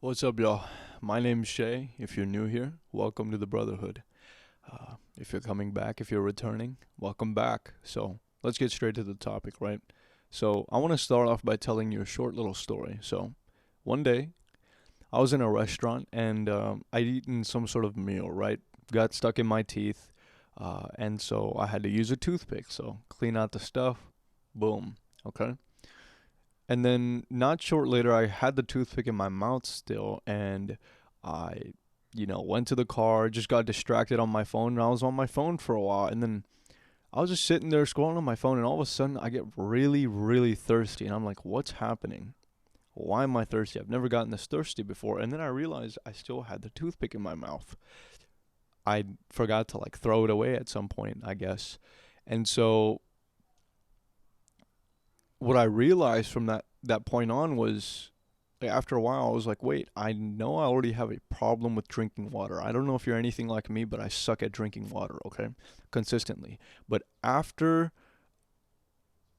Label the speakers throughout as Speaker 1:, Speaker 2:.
Speaker 1: What's up, y'all? My name's Shay. If you're new here, welcome to the Brotherhood. If you're coming back, if you're returning, welcome back. So let's get straight to the topic, right? So I want to start off by telling you a short little story. So one day, I was in a restaurant and I'd eaten some sort of meal, right? Got stuck in my teeth, and so I had to use a toothpick. So clean out the stuff, boom, okay? And then not short later, I had the toothpick in my mouth still, and I, went to the car, just got distracted on my phone, and I was on my phone for a while, and then I was just sitting there scrolling on my phone, and all of a sudden I get really, really thirsty, and I'm like, what's happening? Why am I thirsty? I've never gotten this thirsty before, and then I realized I still had the toothpick in my mouth. I forgot to like throw it away at some point, I guess, and so what I realized from that point on was like, after a while I was like, wait, I know I already have a problem with drinking water. I don't know if you're anything like me, but I suck at drinking water, okay? Consistently. But after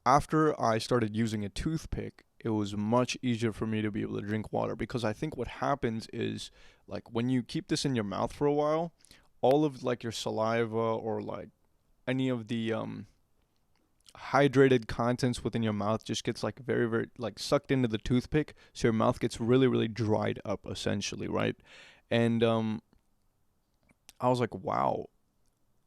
Speaker 1: I started using a toothpick, it was much easier for me to be able to drink water because I think what happens is like when you keep this in your mouth for a while, all of like your saliva or like any of the hydrated contents within your mouth just gets like very very like sucked into the toothpick, so your mouth gets really really dried up essentially, right? And I was like, wow,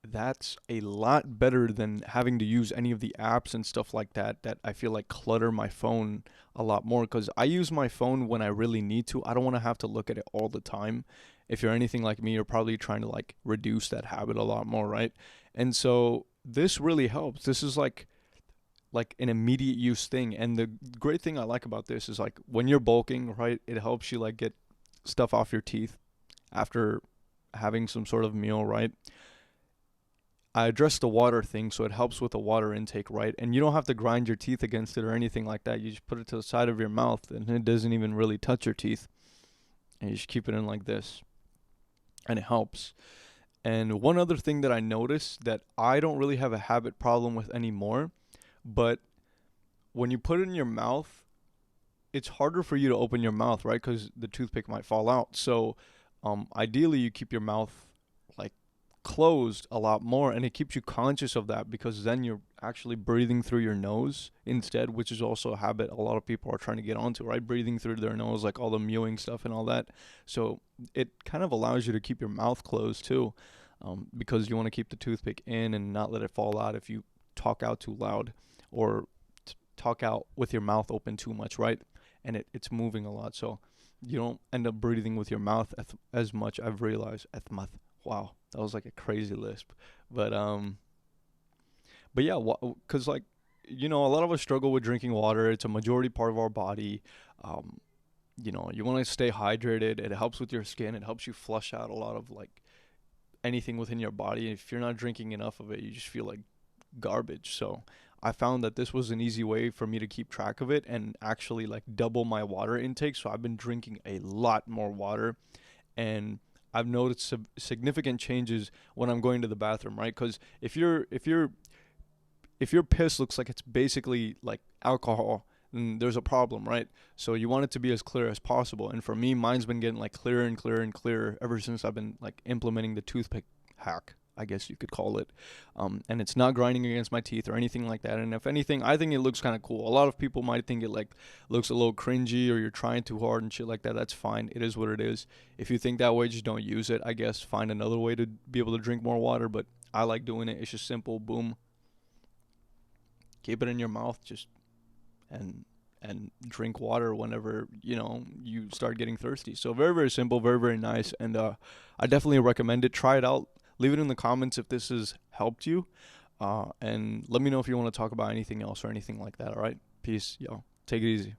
Speaker 1: that's a lot better than having to use any of the apps and stuff like that I feel like clutter my phone a lot more, because I use my phone when I really need to. I don't want to have to look at it all the time. If you're anything like me, you're probably trying to like reduce that habit a lot more, right? And so this really helps. This is like an immediate use thing. And the great thing I like about this is like when you're bulking, right, it helps you like get stuff off your teeth after having some sort of meal, right? I addressed the water thing, so it helps with the water intake, right? And you don't have to grind your teeth against it or anything like that. You just put it to the side of your mouth and it doesn't even really touch your teeth. And you just keep it in like this. And it helps. And one other thing that I noticed that I don't really have a habit problem with anymore, but when you put it in your mouth, it's harder for you to open your mouth, right? Because the toothpick might fall out. So, ideally, you keep your mouth like closed a lot more, and it keeps you conscious of that because then you're actually breathing through your nose instead, which is also a habit a lot of people are trying to get onto, right? Breathing through their nose, like all the mewing stuff and all that. So, it kind of allows you to keep your mouth closed too, because you want to keep the toothpick in and not let it fall out if you talk out too loud or talk out with your mouth open too much, right? And it's moving a lot, so you don't end up breathing with your mouth as much. I've realized. Wow, that was like a crazy lisp, but but yeah, because like a lot of us struggle with drinking water. It's a majority part of our body. Um, you want to stay hydrated. It helps with your skin. It helps you flush out a lot of like anything within your body. If you're not drinking enough of it, you just feel like garbage. So I found that this was an easy way for me to keep track of it and actually like double my water intake. So I've been drinking a lot more water, and I've noticed significant changes when I'm going to the bathroom, right? Because if your piss looks like it's basically like alcohol, then there's a problem, right? So you want it to be as clear as possible. And for me, mine's been getting like clearer and clearer and clearer ever since I've been like implementing the toothpick hack, I guess you could call it. And it's not grinding against my teeth or anything like that. And if anything, I think it looks kind of cool. A lot of people might think it like looks a little cringy or you're trying too hard and shit like that. That's fine. It is what it is. If you think that way, just don't use it. I guess find another way to be able to drink more water. But I like doing it. It's just simple. Boom. Keep it in your mouth. Just and drink water whenever you start getting thirsty. So very very simple, very very nice, and I definitely recommend it. Try it out. Leave it in the comments if this has helped you, and let me know if you want to talk about anything else or anything like that. All right, peace, yo. Take it easy.